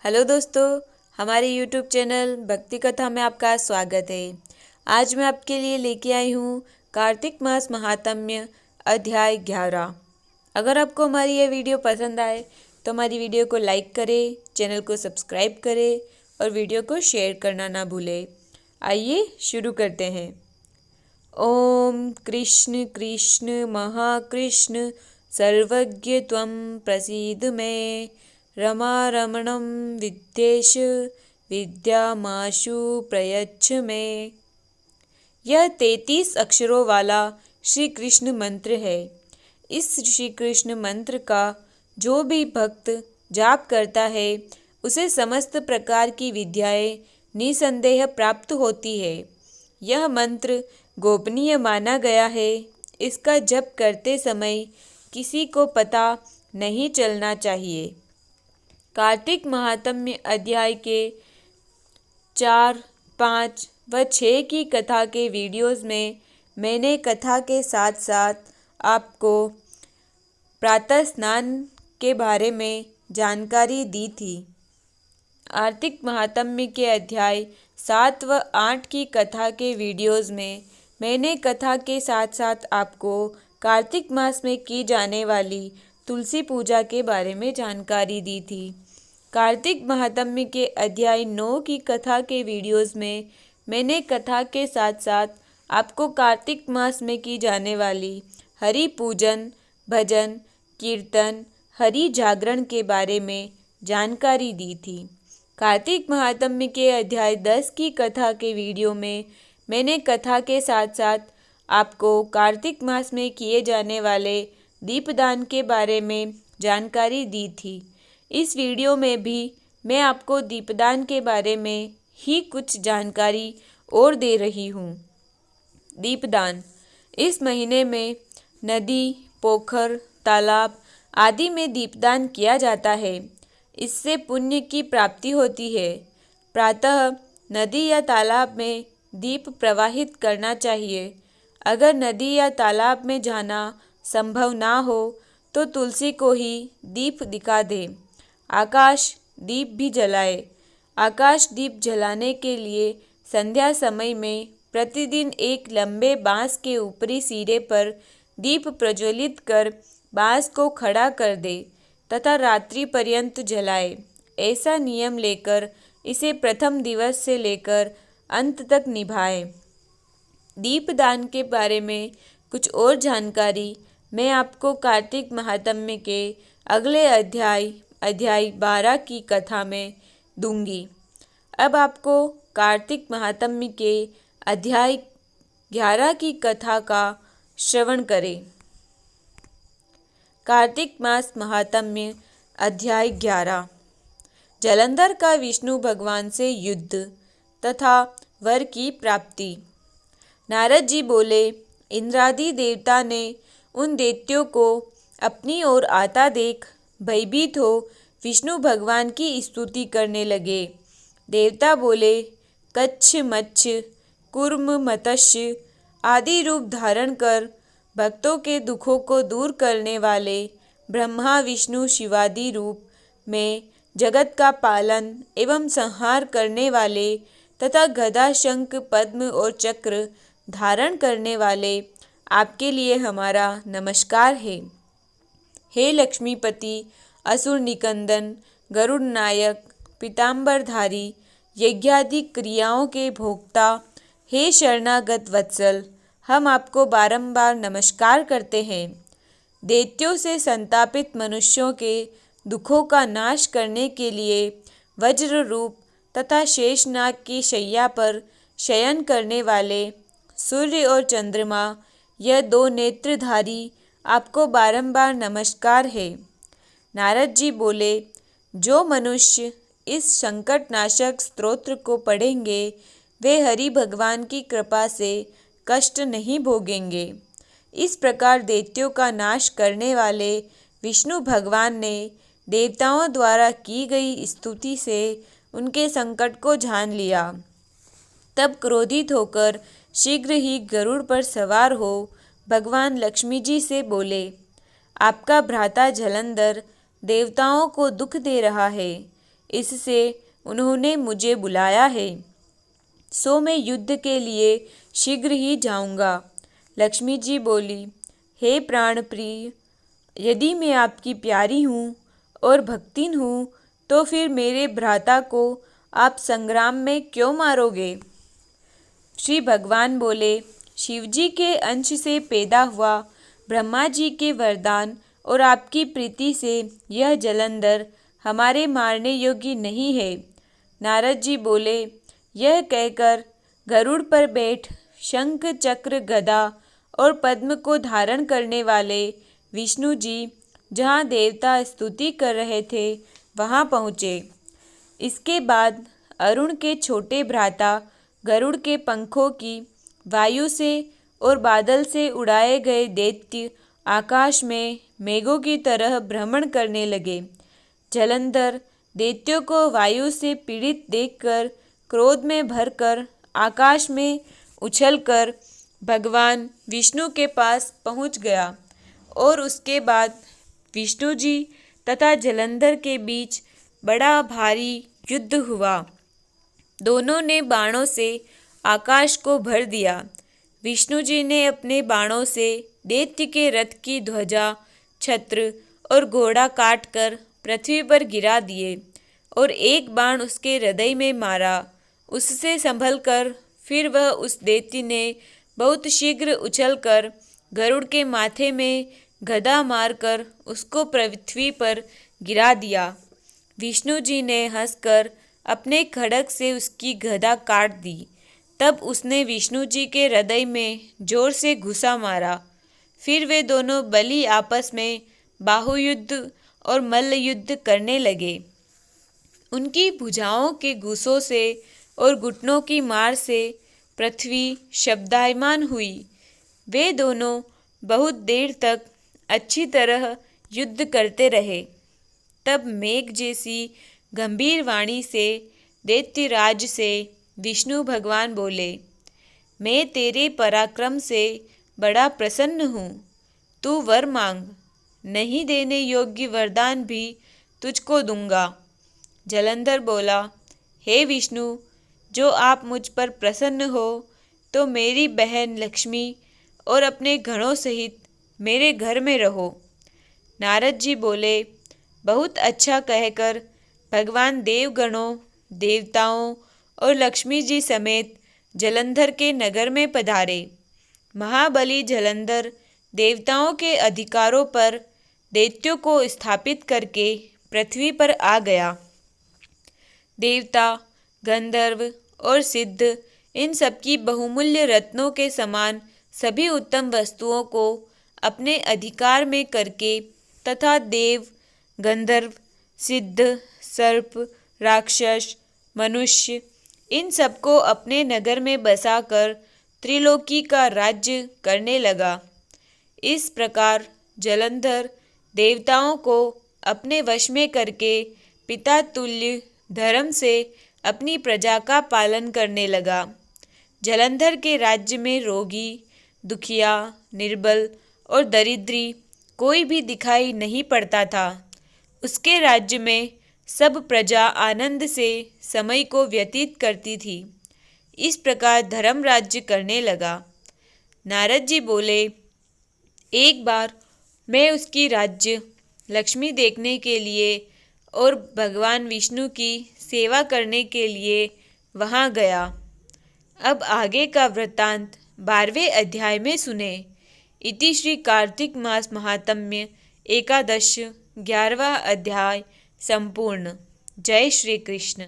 Hello दोस्तों, हमारे YouTube channel भक्ति कथा में आपका स्वागत है। आज मैं आपके लिए लेके आई हूँ कार्तिक मास महात्म्य अध्याय 11। अगर आपको हमारी ये वीडियो पसंद आए तो हमारी वीडियो को लाइक करें, चैनल को सब्सक्राइब करें और वीडियो को शेयर करना ना भूलें। आइए शुरू करते हैं। ओम कृष्ण कृष्ण महाकृष्ण सर्वज्ञ त्वं प्रसीद मे, रमारमणं विद्येश विद्यामाशु प्रयच्छ मे। यह 33 अक्षरों वाला श्री कृष्ण मंत्र है। इस श्री कृष्ण मंत्र का जो भी भक्त जाप करता है उसे समस्त प्रकार की विद्याएं निसंदेह प्राप्त होती है। यह मंत्र गोपनीय माना गया है। इसका जप करते समय किसी को पता नहीं चलना चाहिए। कार्तिक महात्म्य अध्याय के 4, 5 व 6 की कथा के वीडियोस में मैंने कथा के साथ साथ आपको प्रातः स्नान के बारे में जानकारी दी थी। कार्तिक महात्म्य के अध्याय 7 व 8 की कथा के वीडियोस में मैंने कथा के साथ साथ आपको कार्तिक मास में की जाने वाली तुलसी पूजा के बारे में जानकारी दी थी। कार्तिक महात्म्य के अध्याय 9 की कथा के वीडियोस में मैंने कथा के साथ साथ आपको कार्तिक मास में की जाने वाली हरि पूजन, भजन, कीर्तन, हरि जागरण के बारे में जानकारी दी थी। कार्तिक महात्म्य के अध्याय 10 की कथा के वीडियो में मैंने कथा के साथ साथ आपको कार्तिक मास में किए जाने वाले दीपदान के बारे में जानकारी दी थी। इस वीडियो में भी मैं आपको दीपदान के बारे में ही कुछ जानकारी और दे रही हूँ। दीपदान इस महीने में नदी, पोखर, तालाब आदि में दीपदान किया जाता है। इससे पुण्य की प्राप्ति होती है। प्रातः नदी या तालाब में दीप प्रवाहित करना चाहिए। अगर नदी या तालाब में जाना संभव ना हो तो तुलसी को ही दीप दिखा दे। आकाश दीप भी जलाए। आकाश दीप जलाने के लिए संध्या समय में प्रतिदिन एक लंबे बांस के ऊपरी सिरे पर दीप प्रज्वलित कर बांस को खड़ा कर दे तथा रात्रि पर्यंत जलाए। ऐसा नियम लेकर इसे प्रथम दिवस से लेकर अंत तक निभाए। दीपदान के बारे में कुछ और जानकारी मैं आपको कार्तिक महात्म्य के अगले अध्याय 12 की कथा में दूंगी। अब आपको कार्तिक महात्म्य के अध्याय 11 की कथा का श्रवण करें। कार्तिक मास महात्म्य अध्याय 11। जलंधर का विष्णु भगवान से युद्ध तथा वर की प्राप्ति। नारद जी बोले, इंद्रादि देवता ने उन दैत्यों को अपनी ओर आता देख भयभीत हो विष्णु भगवान की स्तुति करने लगे। देवता बोले, कच्छ, मच्छ, कूर्म, मत्स्य आदि रूप धारण कर भक्तों के दुखों को दूर करने वाले ब्रह्मा, विष्णु, शिवादि रूप में जगत का पालन एवं संहार करने वाले तथा गदा, शंख, पद्म और चक्र धारण करने वाले आपके लिए हमारा नमस्कार है। हे लक्ष्मीपति, असुर निकंदन, गरुड़ नायक, पीतांबरधारी, यज्ञादि क्रियाओं के भोक्ता, हे शरणागत वत्सल, हम आपको बारंबार नमस्कार करते हैं। दैत्यों से संतापित मनुष्यों के दुखों का नाश करने के लिए वज्र रूप तथा शेषनाग की शैया पर शयन करने वाले सूर्य और चंद्रमा, यह 2 नेत्रधारी आपको बारंबार नमस्कार है। नारद जी बोले, जो मनुष्य इस संकटनाशक स्तोत्र को पढ़ेंगे वे हरि भगवान की कृपा से कष्ट नहीं भोगेंगे। इस प्रकार दैत्यों का नाश करने वाले विष्णु भगवान ने देवताओं द्वारा की गई स्तुति से उनके संकट को जान लिया। तब क्रोधित होकर शीघ्र ही गरुड़ पर सवार हो भगवान लक्ष्मी जी से बोले, आपका भ्राता जलंधर देवताओं को दुख दे रहा है। इससे उन्होंने मुझे बुलाया है, सो मैं युद्ध के लिए शीघ्र ही जाऊंगा। लक्ष्मी जी बोली, हे प्राण प्रिय, यदि मैं आपकी प्यारी हूँ और भक्तिन हूँ तो फिर मेरे भ्राता को आप संग्राम में क्यों मारोगे? श्री भगवान बोले, शिवजी के अंश से पैदा हुआ ब्रह्मा जी के वरदान और आपकी प्रीति से यह जलंधर हमारे मारने योग्य नहीं है। नारद जी बोले, यह कहकर गरुड़ पर बैठ शंख चक्र गदा और पद्म को धारण करने वाले विष्णु जी जहाँ देवता स्तुति कर रहे थे वहाँ पहुँचे। इसके बाद अरुण के छोटे भ्राता गरुड़ के पंखों की वायु से और बादल से उड़ाए गए दैत्य आकाश में मेघों की तरह भ्रमण करने लगे। जलंधर दैत्यों को वायु से पीड़ित देखकर क्रोध में भरकर आकाश में उछलकर भगवान विष्णु के पास पहुंच गया और उसके बाद विष्णु जी तथा जलंधर के बीच बड़ा भारी युद्ध हुआ। दोनों ने बाणों से आकाश को भर दिया। विष्णु जी ने अपने बाणों से दैत्य के रथ की ध्वजा, छत्र और घोड़ा काटकर पृथ्वी पर गिरा दिए और एक बाण उसके हृदय में मारा। उससे संभलकर फिर वह उस दैत्य ने बहुत शीघ्र उछलकर गरुड़ के माथे में गदा मारकर उसको पृथ्वी पर गिरा दिया। विष्णु जी ने हंसकर अपने खड्ग से उसकी गदा काट दी। तब उसने विष्णु जी के हृदय में जोर से घुसा मारा। फिर वे दोनों बलि आपस में बाहुयुद्ध और मल्ल युद्ध करने लगे। उनकी भुजाओं के घूसों से और घुटनों की मार से पृथ्वी शब्दायमान हुई। वे दोनों बहुत देर तक अच्छी तरह युद्ध करते रहे। तब मेघ जैसी गंभीर वाणी से दैत्यराज से विष्णु भगवान बोले, मैं तेरे पराक्रम से बड़ा प्रसन्न हूँ। तू वर मांग, नहीं देने योग्य वरदान भी तुझको दूंगा। जलंधर बोला, हे विष्णु, जो आप मुझ पर प्रसन्न हो तो मेरी बहन लक्ष्मी और अपने गणों सहित मेरे घर में रहो। नारद जी बोले, बहुत अच्छा कहकर भगवान देवगणों, देवताओं और लक्ष्मी जी समेत जलंधर के नगर में पधारे। महाबली जलंधर देवताओं के अधिकारों पर दैत्यों को स्थापित करके पृथ्वी पर आ गया। देवता, गंधर्व और सिद्ध इन सबकी बहुमूल्य रत्नों के समान सभी उत्तम वस्तुओं को अपने अधिकार में करके तथा देव, गंधर्व, सिद्ध, सर्प, राक्षस, मनुष्य इन सबको अपने नगर में बसाकर त्रिलोकी का राज्य करने लगा। इस प्रकार जलंधर देवताओं को अपने वश में करके पिता तुल्य धर्म से अपनी प्रजा का पालन करने लगा। जलंधर के राज्य में रोगी, दुखिया, निर्बल और दरिद्री कोई भी दिखाई नहीं पड़ता था। उसके राज्य में सब प्रजा आनंद से समय को व्यतीत करती थी। इस प्रकार धर्म राज्य करने लगा। नारद जी बोले, एक बार मैं उसकी राज्य लक्ष्मी देखने के लिए और भगवान विष्णु की सेवा करने के लिए वहाँ गया। अब आगे का वृत्तांत 12वें अध्याय में सुने। इति श्री कार्तिक मास महात्म्य एकादश 11वां अध्याय संपूर्ण। जय श्री कृष्ण।